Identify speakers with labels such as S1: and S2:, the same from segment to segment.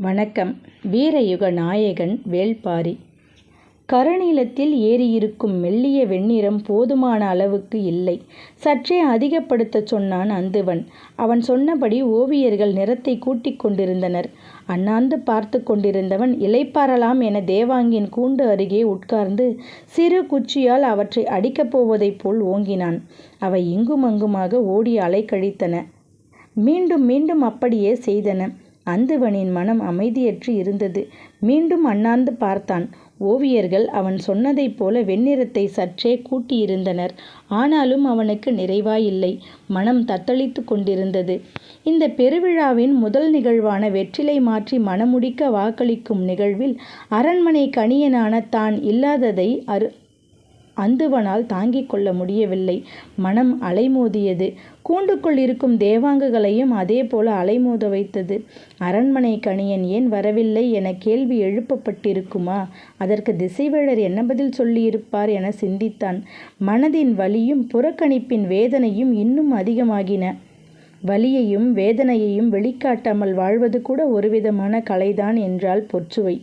S1: வணக்கம். வீரயுக நாயகன் வேள்பாரி. கருநீலத்தில் ஏறியிருக்கும் மெல்லிய வெண்ணிறம் போதுமான அளவுக்கு இல்லை. சற்றே அதிகப்படுத்தச் சொன்னான் அந்துவன். அவன் சொன்னபடி ஓவியர்கள் நிறத்தை கூட்டிக் கொண்டிருந்தனர். அண்ணாந்து பார்த்து கொண்டிருந்தவன் இளைப்பாறலாம் என தேவாங்கின் கூண்டு அருகே உட்கார்ந்து சிறு குச்சியால் அவற்றை அடிக்கப் போவதைப் போல் ஓங்கினான். அவை இங்குமங்குமாக ஓடி அலைக்கழித்தன. மீண்டும் மீண்டும் அப்படியே செய்தன. அந்துவனின் மனம் அமைதியற்று இருந்தது. மீண்டும் அண்ணாந்து பார்த்தான். ஓவியர்கள் அவன் சொன்னதைப் போல வெண்ணிறத்தை சற்றே கூட்டியிருந்தனர். ஆனாலும் அவனுக்கு நிறைவாயில்லை. மனம் தத்தளித்து கொண்டிருந்தது. இந்த பெருவிழாவின் முதல் நிகழ்வான வெற்றிலை மாற்றி மணமுடிக்க வாக்களிக்கும் நிகழ்வில் அரண்மனை கணியனான தான் இல்லாததை அந்துவனால் தாங்கிக் கொள்ள முடியவில்லை. மனம் அலைமோதியது. கூண்டுக்குள் இருக்கும் தேவாங்குகளையும் அதே போல அலைமோத வைத்தது. அரண்மனை கணியன் ஏன் வரவில்லை என கேள்வி எழுப்பப்பட்டிருக்குமா? அதற்கு திசைவேழர் என்ன பதில் சொல்லியிருப்பார் என சிந்தித்தான். மனதின் வலியும் புறக்கணிப்பின் வேதனையும் இன்னும் அதிகமாகின. வலியையும் வேதனையையும் வெளிக்காட்டாமல் வாழ்வது கூட ஒருவிதமான கலைதான் என்றாள் பொற்சுவை.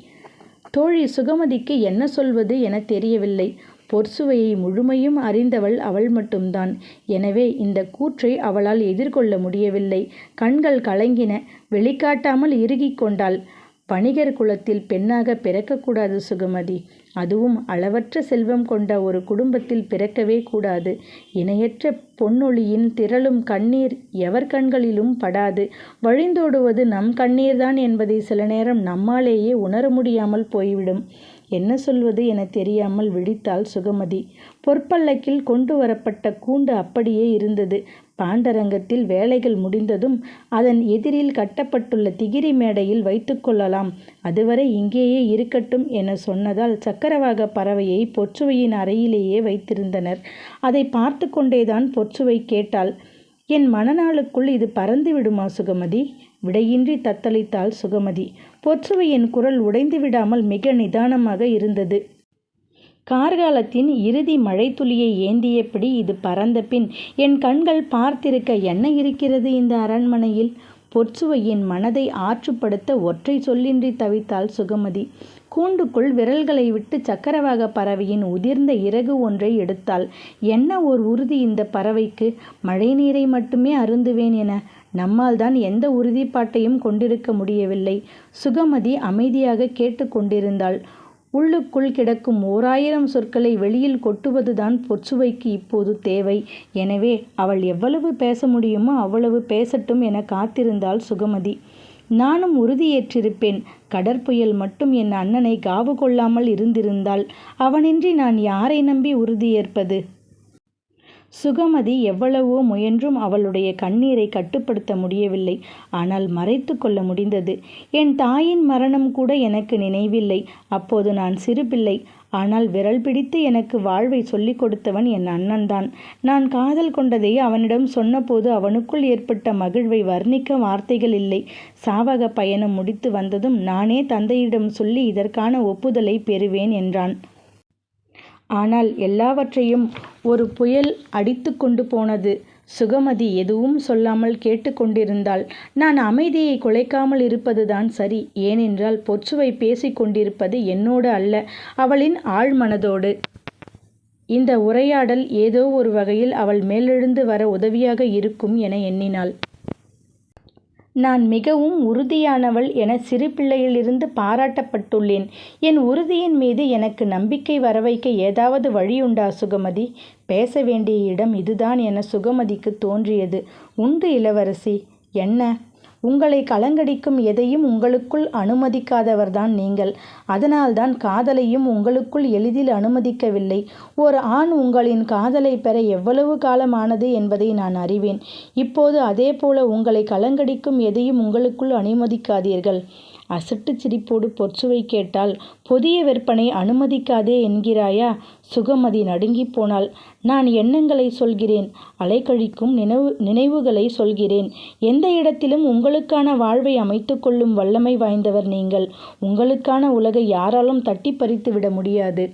S1: தோழி சுகமதிக்கு என்ன சொல்வது என தெரியவில்லை. பொற்சுவையை முழுமையும் அறிந்தவள் அவள் மட்டும்தான். எனவே இந்த கூற்றை அவளால் எதிர்கொள்ள முடியவில்லை. கண்கள் கலங்கின. வெளிக்காட்டாமல் இறுகிக் கொண்டாள். வணிகர் குலத்தில் பெண்ணாக பிறக்கக்கூடாது சுகமதி. அதுவும் அளவற்ற செல்வம் கொண்ட ஒரு குடும்பத்தில் பிறக்கவே கூடாது. இணையற்ற பொன்னொழியின் திரளும் கண்ணீர் எவர் கண்களிலும் படாது. வழிந்தோடுவது நம் கண்ணீர்தான் என்பதை சில நேரம் நம்மாலேயே உணர முடியாமல் போய்விடும். என்ன சொல்வது என தெரியாமல் விழித்தாள் சுகமதி. பொற்பல்லக்கில் கொண்டு வரப்பட்ட கூண்டு அப்படியே இருந்தது. பாண்டரங்கத்தில் வேலைகள் முடிந்ததும் அதன் எதிரில் கட்டப்பட்டுள்ள திகிரி மேடையில் வைத்துக்கொள்ளலாம். அதுவரை இங்கேயே இருக்கட்டும் என சொன்னதால் சக்கரவாக பறவையை பொற்சுவையின் அறையிலேயே வைத்திருந்தனர். அதை பார்த்து கொண்டேதான் பொற்சுவை கேட்டாள். என் மனநாளுக்குள் இது பறந்து விடுமா சுகமதி? விடையின்றி தத்தளித்தாள் சுகமதி. பொற்சுவையின் குரல் உடைந்து விடாமல் மிக நிதானமாக இருந்தது. கார்காலத்தின் இறுதி மழைத்துளியை ஏந்தியபடி இது பறந்த பின் என் கண்கள் பார்த்திருக்க என்ன இருக்கிறது இந்த அரண்மனையில்? பொற்சுவையின் மனதை ஆற்றுப்படுத்த ஒற்றை சொல்லின்றி தவித்தாள் சுகமதி. கூண்டுக்குள் விரல்களை விட்டு சக்கரவாக பறவையின் உதிர்ந்த இறகு ஒன்றை எடுத்தாள். என்ன ஓர் உறுதி இந்த பறவைக்கு! மழை நீரை மட்டுமே அருந்துவேன் என. நம்மால் தான் எந்த உறுதிப்பாட்டையும் கொண்டிருக்க முடியவில்லை. சுகமதி அமைதியாக கேட்டு கொண்டிருந்தாள். உள்ளுக்குள் கிடக்கும் 1000 சொற்களை வெளியில் கொட்டுவதுதான் பொற்சுவைக்கு இப்போது தேவை. எனவே அவள் எவ்வளவு பேச முடியுமோ அவ்வளவு பேசட்டும் என காத்திருந்தாள் சுகமதி. நானும் உறுதியேற்றிருப்பேன். கடற்புயல் மட்டும் என் அண்ணனை காவு கொள்ளாமல் இருந்திருந்தாள். அவனின்றி நான் யாரை நம்பி உறுதியேற்பது? சுகமதி எவ்வளவோ முயன்றும் அவளுடைய கண்ணீரை கட்டுப்படுத்த முடியவில்லை. ஆனால் மறைத்து கொள்ள முடிந்தது. என் தாயின் மரணம் கூட எனக்கு நினைவில்லை. அப்போது நான் சிறு பிள்ளை. ஆனால் விரல் பிடித்து எனக்கு வாழ்வை சொல்லிக் கொடுத்தவன் என் அண்ணன்தான். நான் காதல் கொண்டதை அவனிடம் சொன்னபோது அவனுக்குள் ஏற்பட்ட மகிழ்வை வர்ணிக்க வார்த்தைகள் இல்லை. சாவக பயணம் முடித்து வந்ததும் நானே தந்தையிடம் சொல்லி இதற்கான ஒப்புதலை பெறுவேன் என்றான். ஆனால் எல்லாவற்றையும் ஒரு புயல் அடித்து கொண்டு போனது. சுகமதி எதுவும் சொல்லாமல் கேட்டு கொண்டிருந்தாள். நான் அமைதியை குலைக்காமல் இருப்பதுதான் சரி. ஏனென்றால் பொற்சுவை பேசிக் கொண்டிருப்பது என்னோடு அல்ல, அவளின் ஆழ்மனதோடு. இந்த உரையாடல் ஏதோ ஒரு வகையில் அவள் மேலெழுந்து வர உதவியாக இருக்கும் என எண்ணினாள். நான் மிகவும் உறுதியானவள் என சிறு பிள்ளையிலிருந்து பாராட்டப்பட்டுள்ளேன். என் உறுதியின் மீது எனக்கு நம்பிக்கை வரவைக்க ஏதாவது வழியுண்டா சுகமதி? பேச வேண்டிய இடம் இதுதான் என சுகமதிக்கு தோன்றியது. உண்டு இளவரசி. என்ன? உங்களை கலங்கடிக்கும் எதையும் உங்களுக்குள் அனுமதிக்காதவர்தான் நீங்கள். அதனால்தான் காதலையும் உங்களுக்குள் எளிதில் அனுமதிக்கவில்லை. ஒரு ஆண் உங்களின் காதலை பெற எவ்வளவு காலமானது என்பதை நான் அறிவேன். இப்போது அதே போல உங்களை கலங்கடிக்கும் எதையும் உங்களுக்குள் அனுமதிக்காதீர்கள். அசட்டு சிரிப்போடு பொற்சுவை கேட்டால், புதிய விற்பனை அனுமதிக்காதே என்கிறாயா? சுகமதி நடுங்கி போனாள். நான் எண்ணங்களை சொல்கிறேன், அலைக்கழிக்கும் நினைவுகளை சொல்கிறேன். எந்த இடத்திலும் உங்களுக்கான வாழ்வை அமைத்து கொள்ளும் வல்லமை வாய்ந்தவர் நீங்கள். உங்களுக்கான உலகை யாராலும் தட்டி பறித்து விட முடியாது.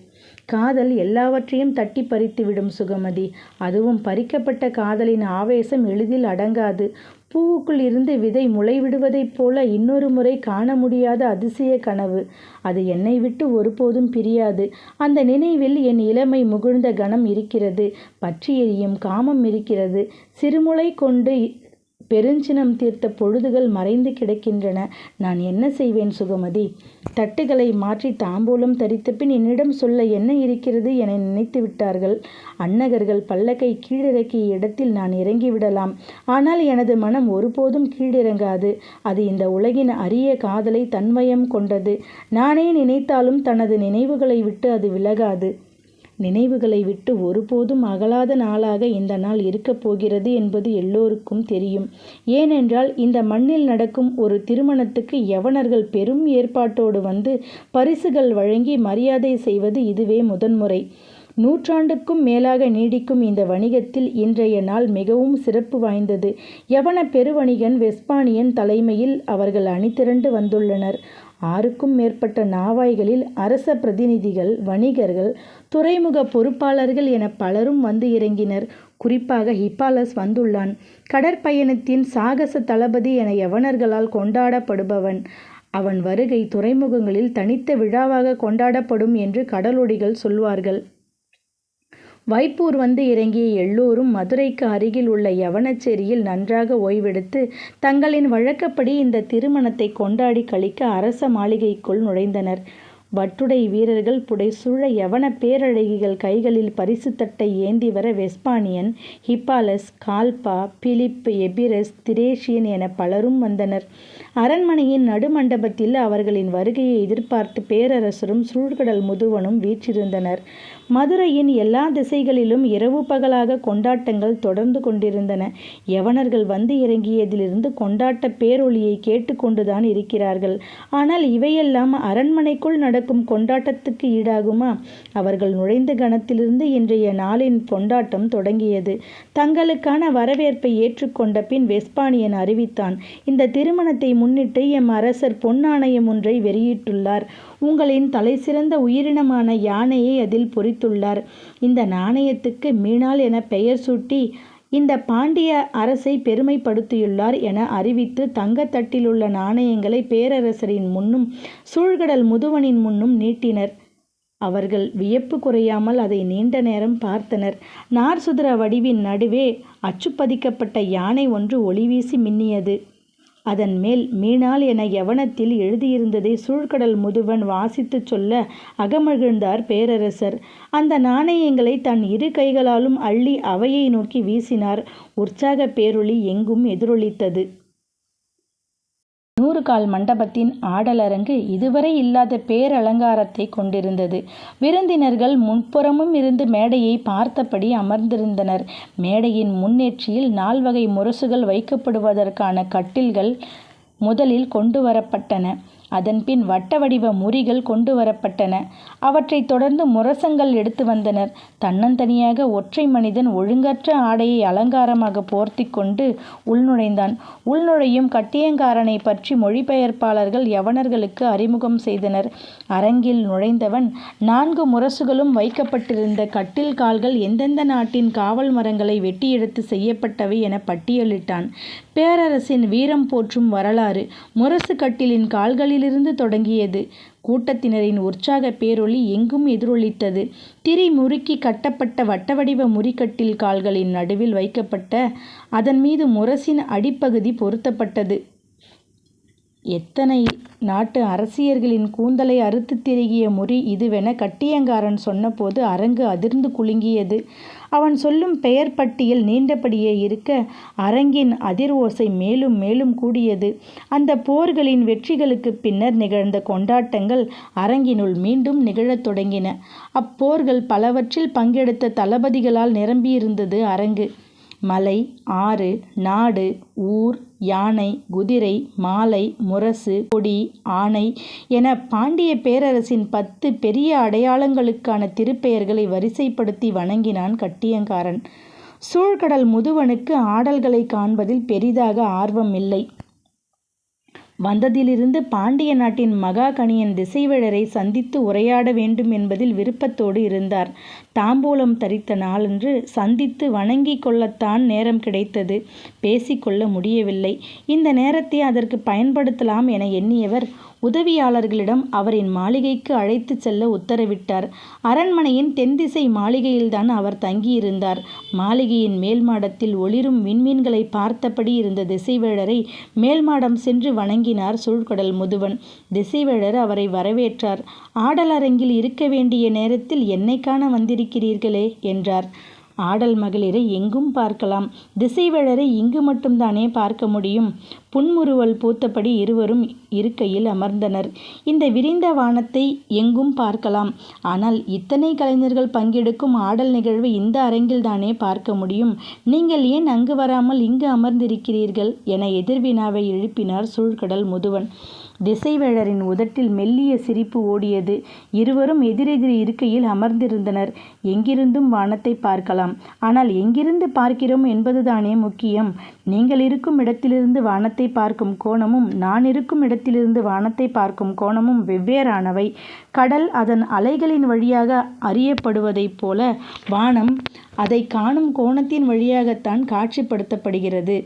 S1: காதல் எல்லாவற்றையும் தட்டி பறித்துவிடும் சுகமதி. அதுவும் பறிக்கப்பட்ட காதலின் ஆவேசம் எளிதில் அடங்காது. பூவுக்குள் இருந்து விதை முளைவிடுவதைப் போல இன்னொரு முறை காண முடியாத அதிசய கனவு. அது என்னை விட்டு ஒருபோதும் பிரியாது. அந்த நினைவில் என் இளமை முகிழ்ந்த கணம் இருக்கிறது. பற்றி எரியும் காமம் இருக்கிறது. சிறுமுளை கொண்டு பெருஞ்சினம் தீர்த்த பொழுதுகள் மறைந்து கிடக்கின்றன. நான் என்ன செய்வேன் சுகமதி? தட்டுகளை மாற்றி தாம்பூலம் தரித்த பின் என்னிடம் சொல்ல என்ன இருக்கிறது என நினைத்து விட்டார்கள். அன்னகர்கள் பல்லக்கை கீழிறக்கிய இடத்தில் நான் இறங்கிவிடலாம். ஆனால் எனது மனம் ஒருபோதும் கீழிறங்காது. அது இந்த உலகின் அரிய காதலை தன்வயம் கொண்டது. நானே நினைத்தாலும் தனது நினைவுகளை விட்டு அது விலகாது. நினைவுகளை விட்டு ஒருபோதும் அகலாத நாளாக இந்த நாள் இருக்கப் போகிறது என்பது எல்லோருக்கும் தெரியும். ஏனென்றால் இந்த மண்ணில் நடக்கும் ஒரு திருமணத்துக்கு யவனர்கள் பெரும் ஏற்பாட்டோடு வந்து பரிசுகள் வழங்கி மரியாதை செய்வது இதுவே முதன்முறை. நூற்றாண்டுக்கும் மேலாக நீடிக்கும் இந்த வணிகத்தில் இன்றைய நாள் மிகவும் சிறப்பு வாய்ந்தது. யவன பெருவணிகன் வெஸ்பானியன் தலைமையில் அவர்கள் அணிதிரண்டு வந்துள்ளனர். 6க்கும் மேற்பட்ட நாவாய்களில் அரச பிரதிநிதிகள், வணிகர்கள், துறைமுக பொறுப்பாளர்கள் என பலரும் வந்து இறங்கினர். குறிப்பாக ஹிப்பாலஸ் வந்துள்ளான். கடற்பயணத்தின் சாகச தளபதி என யவனர்களால் கொண்டாடப்படுபவன். அவன் வருகை துறைமுகங்களில் தனித்த விழாவாக கொண்டாடப்படும் என்று கடலொடிகள் சொல்வார்கள். வைப்பூர் வந்து இறங்கிய எல்லோரும் மதுரைக்கு அருகில் உள்ள யவனச்சேரியில் நன்றாக ஓய்வெடுத்து தங்களின் வழக்கப்படி இந்த திருமணத்தை கொண்டாடி கழிக்க அரச மாளிகைக்குள் நுழைந்தனர். வட்டுடை வீரர்கள் புடைசூழ யவன பேரழகிகள் கைகளில் பரிசு தட்டை ஏந்தி வர வெஸ்பானியன், ஹிப்பாலஸ், கால்பா, பிலிப், எபிரஸ், திரேஷியன் என பலரும் வந்தனர். அரண்மனையின் நடுமண்டபத்தில் அவர்களின் வருகையை எதிர்பார்த்து பேரரசரும் சூழ்கடல் முதுவனும் வீற்றிருந்தனர். மதுரையின் எல்லா திசைகளிலும் இரவு பகலாக கொண்டாட்டங்கள் தொடர்ந்து கொண்டிருந்தன. யவனர்கள் வந்து இறங்கியதிலிருந்து கொண்டாட்ட பேரொலியை கேட்டுக்கொண்டுதான் இருக்கிறார்கள். ஆனால் இவையெல்லாம் அரண்மனைக்குள் நடக்கும் கொண்டாட்டத்துக்கு ஈடாகுமா? அவர்கள் நுழைந்த கணத்திலிருந்து இன்றைய நாளின் கொண்டாட்டம் தொடங்கியது. தங்களுக்கான வரவேற்பை ஏற்றுக்கொண்ட பின் வெஸ்பானியன் அறிவித்தான். இந்த திருமணத்தை முன்னிட்டு எம் அரசர் பொன்னாணயம் ஒன்றை வெளியிட்டுள்ளார். உங்களின் தலைசிறந்த உயிரினமான யானையை அதில் பொறித்துள்ளார். இந்த நாணயத்துக்கு மீனாள் என பெயர் சூட்டி இந்த பாண்டிய அரசை பெருமைப்படுத்தியுள்ளார் என அறிவித்து தங்கத்தட்டிலுள்ள நாணயங்களை பேரரசரின் முன்னும் சூழ்கடல் முதுவனின் முன்னும் நீட்டினர். அவர்கள் வியப்பு குறையாமல் அதை நீண்ட நேரம் பார்த்தனர். நார்சுதிர வடிவின் நடுவே அச்சுப்பதிக்கப்பட்ட யானை ஒன்று ஒளிவீசி மின்னியது. அதன் மேல் மீனாள் என யவனத்தில் எழுதியிருந்ததை சூழ்கடல் முதுவன் வாசித்து சொல்ல அகமகிழ்ந்தார் பேரரசர். அந்த நாணயங்களை தன் இரு கைகளாலும் அள்ளி அவையை நோக்கி வீசினார். உற்சாக பேரொளி எங்கும் எதிரொலித்தது. 100 கால் மண்டபத்தின் ஆடலரங்கு இதுவரை இல்லாத பேரலங்காரத்தை கொண்டிருந்தது. விருந்தினர்கள் முன்புறமும் இருந்து மேடையை பார்த்தபடி அமர்ந்திருந்தனர். மேடையின் முன்னேற்றியில் 4 வகை முரசுகள் வைக்கப்படுவதற்கான கட்டில்கள் முதலில் கொண்டு வரப்பட்டன. அதன்பின் வட்ட வடிவ முறிகள் கொண்டு வரப்பட்டன. அவற்றைத் தொடர்ந்து முரசங்கள் எடுத்து வந்தனர். தன்னந்தனியாக ஒற்றை மனிதன் ஒழுங்கற்ற ஆடையை அலங்காரமாக போர்த்தி கொண்டு உள்நுழைந்தான். உள்நுழையும் கட்டியங்காரனை பற்றி மொழிபெயர்ப்பாளர்கள் யவனர்களுக்கு அறிமுகம் செய்தனர். அரங்கில் நுழைந்தவன் 4 முரசுகளும் வைக்கப்பட்டிருந்த கட்டில் கால்கள் எந்தெந்த நாட்டின் காவல் மரங்களை வெட்டி எடுத்து செய்யப்பட்டவை என பட்டியலிட்டான். பேரரசின் வீரம் போற்றும் வரலாறு முரசு கட்டிலின் கால்களிலிருந்து தொடங்கியது. கூட்டத்தினரின் உற்சாக பேரொலி எங்கும் எதிரொலித்தது. திரி முறுக்கி கட்டப்பட்ட வட்டவடிவ முறிக்கட்டில் கால்களின் நடுவில் வைக்கப்பட்ட அதன் மீது முரசின் அடிப்பகுதி பொருத்தப்பட்டது. எத்தனை நாட்டு அரசியர்களின் கூந்தலை அறுத்து திருகிய முறி இதுவென கட்டியங்காரன் சொன்னபோது அரங்கு அதிர்ந்து குலுங்கியது. அவன் சொல்லும் பெயர் பட்டியல் நீண்டபடியே இருக்க அரங்கின் அதிர் ஓசை மேலும் மேலும் கூடியது. அந்த போர்களின் வெற்றிகளுக்கு பின்னர் நிகழ்ந்த கொண்டாட்டங்கள் அரங்கினுள் மீண்டும் நிகழத் தொடங்கின. அப்போர்கள் பலவற்றில் பங்கெடுத்த தளபதிகளால் நிரம்பியிருந்தது அரங்கு. மலை, ஆறு, நாடு, ஊர், யானை, குதிரை, மாலை, முரசு, கொடி, ஆணை என பாண்டிய பேரரசின் 10 பெரிய அடையாளங்களுக்கான திருப்பெயர்களை வரிசைப்படுத்தி வணங்கினான் கட்டியங்காரன். சூழ்கடல் முதுவனுக்கு ஆடல்களை காண்பதில் பெரிதாக ஆர்வம் இல்லை. வந்ததிலிருந்து பாண்டிய நாட்டின் மகாகணியன் திசைவேழரை சந்தித்து உரையாட வேண்டும் என்பதில் விருப்பத்தோடு இருந்தார். தாம்பூலம் தரித்த நாளன்று சந்தித்து வணங்கி கொள்ளத்தான் நேரம் கிடைத்தது. பேசிக்கொள்ள முடியவில்லை. இந்த நேரத்தை அதற்கு பயன்படுத்தலாம் என எண்ணியவர் உதவியாளர்களிடம் அவரின் மாளிகைக்கு அழைத்து செல்ல உத்தரவிட்டார். அரண்மனையின் தென்திசை மாளிகையில்தான் அவர் தங்கியிருந்தார். மாளிகையின் மேல் மாடத்தில் ஒளிரும் விண்மீன்களை பார்த்தபடி இருந்த திசைவேழரை மேல் மாடம் சென்று வணங்கினார் சூழ்கடல் முதுவன். திசைவேழர் அவரை வரவேற்றார். ஆடலரங்கில் இருக்க வேண்டிய நேரத்தில் என்னை காண வந்திருக்கிறீர்களே என்றார். ஆடல் மகளிரை எங்கும் பார்க்கலாம், திசைவேழரை இங்கு மட்டும்தானே பார்க்க முடியும். புன்முறுவல் பூத்தபடி இருவரும் இருக்கையில் அமர்ந்தனர். இந்த விரிந்த வானத்தை எங்கும் பார்க்கலாம், ஆனால் இத்தனை கலைஞர்கள் பங்கெடுக்கும் ஆடல் நிகழ்வை இந்த அரங்கில்தானே பார்க்க முடியும். நீங்கள் ஏன் அங்கு வராமல் இங்கு அமர்ந்திருக்கிறீர்கள் என எதிர்வினாவை எழுப்பினார் சூழ்கடல் முதுவன். திசைவேழரின் உதட்டில் மெல்லிய சிரிப்பு ஓடியது. இருவரும் எதிரெதிர் இருக்கையில் அமர்ந்திருந்தனர். எங்கிருந்தும் வானத்தை பார்க்கலாம், ஆனால் எங்கிருந்து பார்க்கிறோம் என்பதுதானே முக்கியம். நீங்கள் இருக்கும் இடத்திலிருந்து வானத்தை பார்க்கும் கோணமும் நான் இருக்கும் இடத்திலிருந்து வானத்தை பார்க்கும் கோணமும் வெவ்வேறானவை. கடல் அதன் அலைகளின் வழியாக அறியப்படுவதைப் போல வானம் அதை காணும் கோணத்தின் வழியாகத்தான் காட்சிப்படுத்தப்படுகிறது.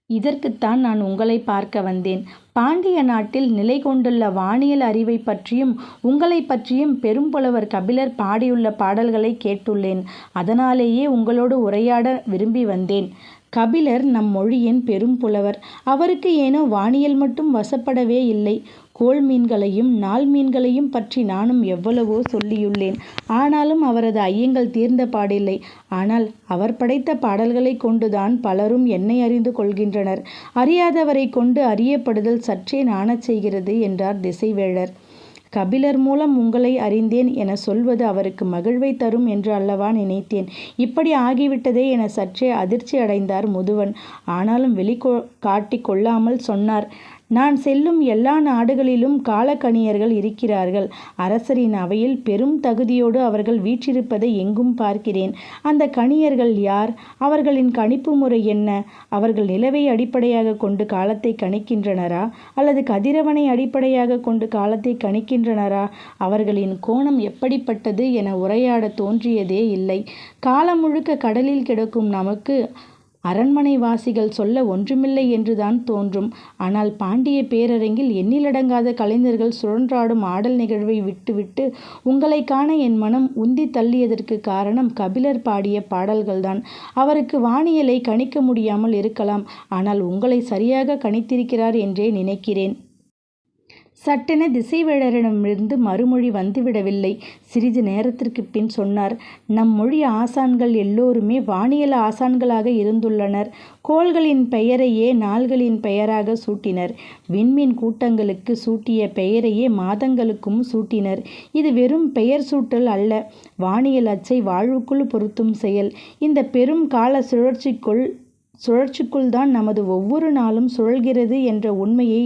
S1: இதற்குத்தான் நான் உங்களை பார்க்க வந்தேன். பாண்டிய நாட்டில் நிலை கொண்டுள்ள வானியல் அறிவை பற்றியும் உங்களை பற்றியும் பெரும்புலவர் கபிலர் பாடியுள்ள பாடல்களை கேட்டுள்ளேன். அதனாலேயே உங்களோடு உரையாட விரும்பி வந்தேன். கபிலர் நம் மொழியின் பெரும் புலவர். அவருக்கு ஏனோ வானியல் மட்டும் வசப்படவே இல்லை. கோள் மீன்களையும் நாள் மீன்களையும் பற்றி நானும் எவ்வளவோ சொல்லியுள்ளேன். ஆனாலும் அவரது ஐயங்கள் தீர்ந்த பாடில்லை. ஆனால் அவர் படைத்த பாடல்களை கொண்டுதான் பலரும் என்னை அறிந்து கொள்கின்றனர். அறியாதவரை கொண்டு அறியப்படுதல் சற்றே நாணச் செய்கிறது என்றார் திசைவேழர். கபிலர் மூலம் உங்களை அறிந்தேன் என சொல்வது அவருக்கு மகிழ்வை தரும் என்று அல்லவா நினைத்தேன். இப்படி ஆகிவிட்டதே என சற்றே அதிர்ச்சி அடைந்தார் முதுவன். ஆனாலும் காட்டி கொள்ளாமல் சொன்னார். நான் செல்லும் எல்லா நாடுகளிலும் காலக்கணியர்கள் இருக்கிறார்கள். அரசரின் அவையில் பெரும் தகுதியோடு அவர்கள் வீற்றிருப்பதை எங்கும் பார்க்கிறேன். அந்த கணியர்கள் யார்? அவர்களின் கணிப்பு முறை என்ன? அவர்கள் நிலவை அடிப்படையாக கொண்டு காலத்தை கணிக்கின்றனரா அல்லது கதிரவனை அடிப்படையாக கொண்டு காலத்தை கணிக்கின்றனரா? அவர்களின் கோணம் எப்படிப்பட்டது என உரையாட தோன்றியதே இல்லை. காலம் முழுக்க கடலில் கிடக்கும் நமக்கு அரண்மனை வாசிகள் சொல்ல ஒன்றுமில்லை என்றுதான் தோன்றும். ஆனால் பாண்டிய பேரரங்கில் எண்ணிலடங்காத கலைஞர்கள் சுழன்றாடும் ஆடல் நிகழ்வை விட்டுவிட்டு உங்களை காண என் மனம் உந்தி தள்ளியதற்கு காரணம் கபிலர் பாடிய பாடல்கள்தான். அவருக்கு வானியலை கணிக்க முடியாமல் இருக்கலாம், ஆனால் உங்களை சரியாக கணித்திருக்கிறார் என்றே நினைக்கிறேன். சட்டென திசைவேழரிடமிருந்து மறுமொழி வந்துவிடவில்லை. சிறிது நேரத்திற்கு பின் சொன்னார். நம் மொழி ஆசான்கள் எல்லோருமே வானியல் ஆசான்களாக இருந்துள்ளனர். கோள்களின் பெயரையே நாள்களின் பெயராக சூட்டினர். விண்மீன் கூட்டங்களுக்கு சூட்டிய பெயரையே மாதங்களுக்கும் சூட்டினர். இது வெறும் பெயர் சூட்டல் அல்ல, வானியல் அச்சை வாழ்வுக்குள் பொருத்தும் செயல். இந்த பெரும் கால சுழற்சிக்குள் தான் நமது ஒவ்வொரு நாளும் சுழல்கிறது என்ற உண்மையை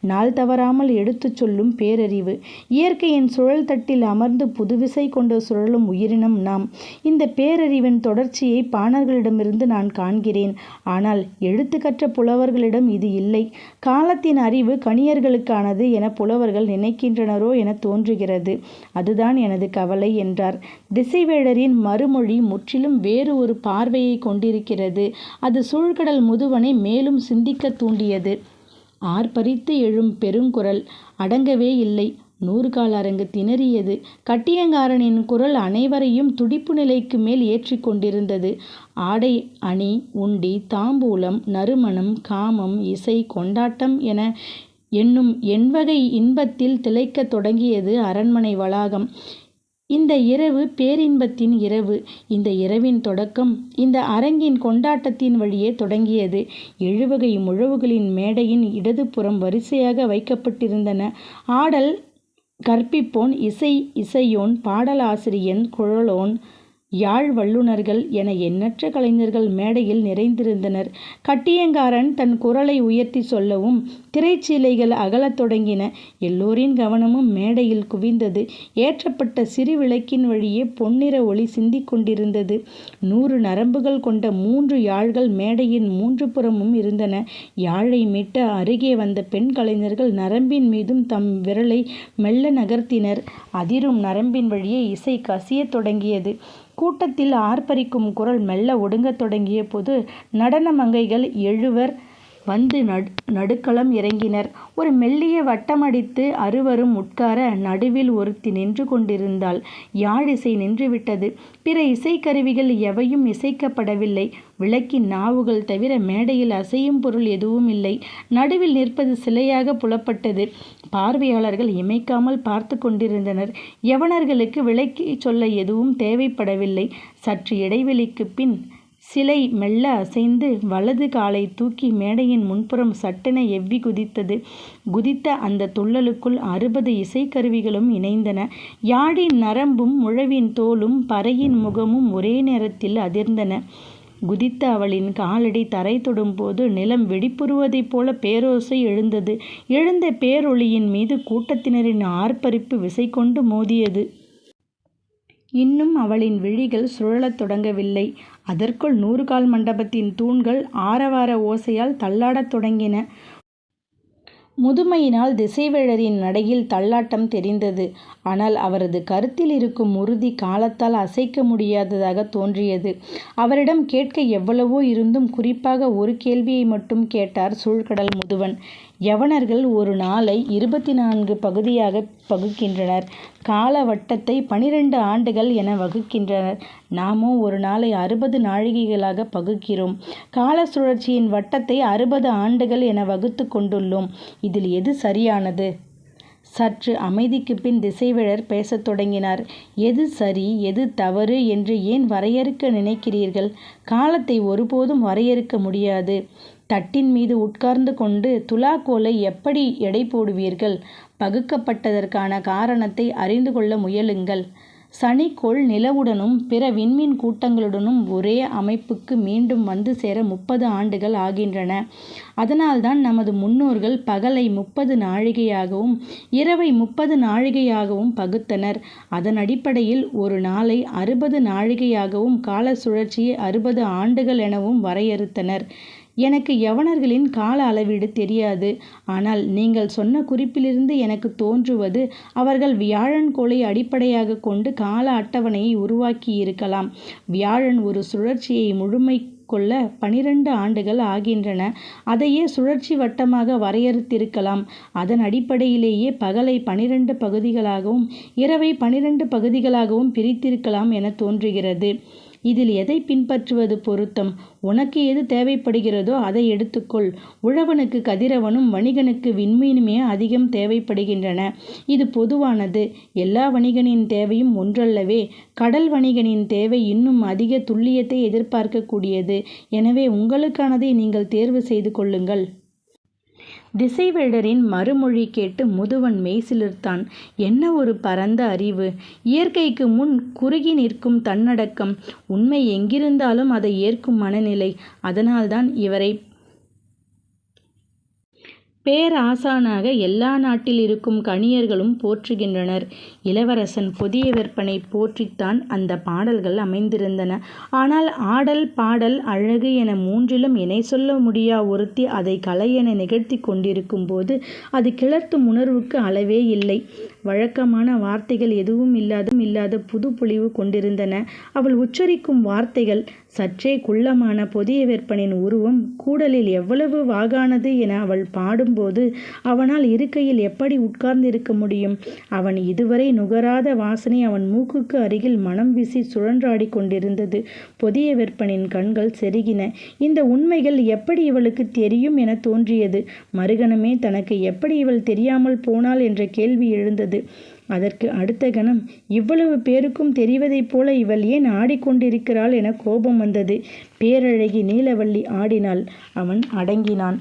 S1: நாள் தவறாமல் எடுத்துச் சொல்லும் பேரறிவு. இயற்கையின் சுழல் தட்டில் அமர்ந்து புதுவிசை கொண்டு சுழலும் உயிரினம் நாம். இந்த பேரறிவின் தொடர்ச்சியை பாணர்களிடமிருந்து நான் காண்கிறேன். ஆனால் எழுத்து கற்ற புலவர்களிடம் இது இல்லை. காலத்தின் அறிவு கணியர்களுக்கானது என புலவர்கள் நினைக்கின்றனரோ என தோன்றுகிறது. அதுதான் எனது கவலை என்றார். திசைவேழரின் மறுமொழி முற்றிலும் வேறு ஒரு பார்வையை கொண்டிருக்கிறது. அது சூழ்கடல் முதுவனை மேலும் சிந்திக்க தூண்டியது. ஆர்ப்பரித்து எழும் பெருங்குரல் அடங்கவே இல்லை. 100 கால் அரங்கு திணறியது. கட்டியங்காரனின் குரல் அனைவரையும் துடிப்பு நிலைக்கு மேல் ஏற்றி கொண்டிருந்தது. ஆடை, அணி, உண்டி, தாம்பூலம், நறுமணம், காமம், இசை, கொண்டாட்டம் என என்னும் எண்வகை இன்பத்தில் திளைக்கத் தொடங்கியது அரண்மனை வளாகம். இந்த இரவு பேரின்பத்தின் இரவு. இந்த இரவின் தொடக்கம் இந்த அரங்கின் கொண்டாட்டத்தின் வழியே தொடங்கியது. 7 வகை முழவுகளின் மேடையின் இடதுபுறம் வரிசையாக வைக்கப்பட்டிருந்தன. ஆடல் கற்பிப்போன், இசையோன், பாடலாசிரியன், குழலோன், யாழ் வல்லுநர்கள் என எண்ணற்ற கலைஞர்கள் மேடையில் நிறைந்திருந்தனர். கட்டியங்காரன் தன் குரலை உயர்த்தி சொல்லவும் திரைச்சீலைகள் அகலத் தொடங்கின. எல்லோரின் கவனமும் மேடையில் குவிந்தது. ஏற்றப்பட்ட சிறு விளக்கின் வழியே பொன்னிற ஒளி சிந்திக் கொண்டிருந்தது. 100 நரம்புகள் கொண்ட 3 யாழ்கள் மேடையின் 3 புறமும் இருந்தன. யாழை மீட்ட அருகே வந்த பெண் கலைஞர்கள் நரம்பின் மீதும் தம் விரலை மெல்ல நகர்த்தினர். அதிரும் நரம்பின் வழியே இசை கசியத் தொடங்கியது. கூட்டத்தில் ஆர்ப்பரிக்கும் குரல் மெல்ல ஒடுங்கத் தொடங்கிய போது நடன மங்கைகள் 7 வந்து நடுக்களம் இறங்கினர். ஒரு மெல்லிய வட்டமடித்து அறுவரும் உட்கார நடுவில் ஒருத்தி நின்று கொண்டிருந்தாள். யாழிசை நின்றுவிட்டது. பிற இசைக்கருவிகள் எவையும் இசைக்கப்படவில்லை. விளக்கின் நாவுகள் தவிர மேடையில் அசையும் பொருள் எதுவும் இல்லை. நடுவில் நிற்பது சிலையாக புலப்பட்டது. பார்வையாளர்கள் இமைக்காமல் பார்த்து கொண்டிருந்தனர். யவனர்களுக்கு விளக்கி சொல்ல எதுவும் தேவைப்படவில்லை. சற்று இடைவெளிக்கு பின் சிலை மெல்ல அசைந்து வலது காலை தூக்கி மேடையின் முன்புறம் சட்டென எவ்வி குதித்தது. குதித்த அந்த துள்ளலுக்குள் 60 இசைக்கருவிகளும் இணைந்தன. யாழின் நரம்பும் முழவின் தோலும் பறையின் முகமும் ஒரே நேரத்தில் அதிர்ந்தன. குதித்த அவளின் காலடி தரை தொடும்போது நிலம் வெடிப்புறுவதைப் போல பேரோசை எழுந்தது. எழுந்த பேரொளியின் மீது கூட்டத்தினரின் ஆர்ப்பரிப்பு விசை கொண்டு மோதியது. இன்னும் அவளின் விழிகள் சுழலத் தொடங்கவில்லை. அதற்குள் 100 கால் மண்டபத்தின் தூண்கள் ஆரவார ஓசையால் தள்ளாடத் தொடங்கின. முதுமையினால் திசைவேழரின் நடையில் தள்ளாட்டம் தெரிந்தது. ஆனால் அவரது கருத்தில் இருக்கும் உறுதி காலத்தால் அசைக்க முடியாததாக தோன்றியது. அவரிடம் கேட்க எவ்வளவோ இருந்தும் குறிப்பாக ஒரு கேள்வியை மட்டும் கேட்டார் சூழ்கடல் முதுவன். யவனர்கள் ஒரு நாளை 24 பகுதியாக பகுக்கின்றனர். கால வட்டத்தை 12 ஆண்டுகள் என வகுக்கின்றனர். நாமோ ஒரு நாளை 60 நாழிகைகளாக பகுக்கிறோம். கால சுழற்சியின் வட்டத்தை 60 ஆண்டுகள் என வகுத்து கொண்டுள்ளோம். இதில் எது சரியானது? சற்று அமைதிக்கு பின் திசைவேழர் பேசத் தொடங்கினார். எது சரி எது தவறு என்று ஏன் வரையறுக்க நினைக்கிறீர்கள்? காலத்தை ஒருபோதும் வரையறுக்க முடியாது. தட்டின் மீது உட்கார்ந்து கொண்டு துலாக்கோலை எப்படி எடை போடுவீர்கள்? பகுக்கப்பட்டதற்கான காரணத்தை அறிந்து கொள்ள முயலுங்கள். சனிக்கோள் நிலவுடனும் பிற விண்மீன் கூட்டங்களுடனும் ஒரே அமைப்புக்கு மீண்டும் வந்து சேர 30 ஆண்டுகள் ஆகின்றன. அதனால்தான் நமது முன்னோர்கள் பகலை 30 நாழிகையாகவும் இரவை 30 நாழிகையாகவும் பகுத்தனர். அதன் அடிப்படையில் ஒரு நாளை 60 நாழிகையாகவும் கால சுழற்சியை 60 ஆண்டுகள் எனவும் வரையறுத்தனர். எனக்கு யவனர்களின் கால அளவீடு தெரியாது. ஆனால் நீங்கள் சொன்ன குறிப்பிலிருந்து எனக்கு தோன்றுவது அவர்கள் வியாழன் கோளை அடிப்படையாக கொண்டு கால அட்டவணையை உருவாக்கியிருக்கலாம். வியாழன் ஒரு சுழற்சியை முழுமை கொள்ள 12 ஆண்டுகள் ஆகின்றன. அதையே சுழற்சி வட்டமாக வரையறுத்திருக்கலாம். அதன் அடிப்படையிலேயே பகலை 12 பகுதிகளாகவும் இரவை 12 பகுதிகளாகவும் பிரித்திருக்கலாம் என தோன்றுகிறது. இதில் எதை பின்பற்றுவது பொருத்தம்? உனக்கு எது தேவைப்படுகிறதோ அதை எடுத்துக்கொள். உழவனுக்கு கதிரவனும் வணிகனுக்கு விண்மீனுமே அதிகம் தேவைப்படுகின்றன. இது பொதுவானது. எல்லா வணிகனின் தேவையும் ஒன்றல்லவே. கடல் வணிகனின் தேவை இன்னும் அதிக துல்லியத்தை எதிர்பார்க்கக்கூடியது. எனவே உங்களுக்கானதை நீங்கள் தேர்வு செய்து கொள்ளுங்கள். திசைவேழரின் மறுமொழி கேட்டு முதுவன் மெய்சிலிர்த்தான். என்ன ஒரு பரந்த அறிவு! இயற்கைக்கு முன் குறுகி நிற்கும் தன்னடக்கம், உண்மை எங்கிருந்தாலும் அதை ஏற்கும் மனநிலை. அதனால்தான் இவரை பேராசானாக எல்லா நாட்டில் இருக்கும் கணியர்களும் போற்றுகின்றனர். இளவரசன் புதிய விற்பனை போற்றித்தான் அந்த பாடல்கள் அமைந்திருந்தன. ஆனால் ஆடல் பாடல் அழகு என மூன்றிலும் இணை சொல்ல முடியா ஒருத்தி அதை கலை என நிகழ்த்தி கொண்டிருக்கும் போது அது கிளர்த்தும் உணர்வுக்கு அளவே இல்லை. வழக்கமான வார்த்தைகள் எதுவும் இல்லாத புது பொலிவு கொண்டிருந்தன. அவள் உச்சரிக்கும் வார்த்தைகள். சற்றே குள்ளமான புதிய விற்பனின் உருவம் கூடலில் எவ்வளவு வாகானது என அவள் பாடும்போது அவனால் இருக்கையில் எப்படி உட்கார்ந்திருக்க முடியும்? அவன் இதுவரை நுகராத வாசனை அவன் மூக்குக்கு அருகில் மனம் வீசி சுழன்றாடி கொண்டிருந்தது. புதிய விற்பனின் கண்கள் செருகின. இந்த உண்மைகள் எப்படி இவளுக்கு தெரியும் என தோன்றியது. மறுகணமே தனக்கு எப்படி இவள் தெரியாமல் போனாள் என்ற கேள்வி எழுந்தது. அதற்கு அடுத்த கணம் இவ்வளவு பேருக்கும் தெரிவதைப் போல இவள் ஏன் ஆடிக்கொண்டிருக்கிறாள் என கோபம் வந்தது. பேரழகி நீலவல்லி ஆடினாள். அவன் அடங்கினான்.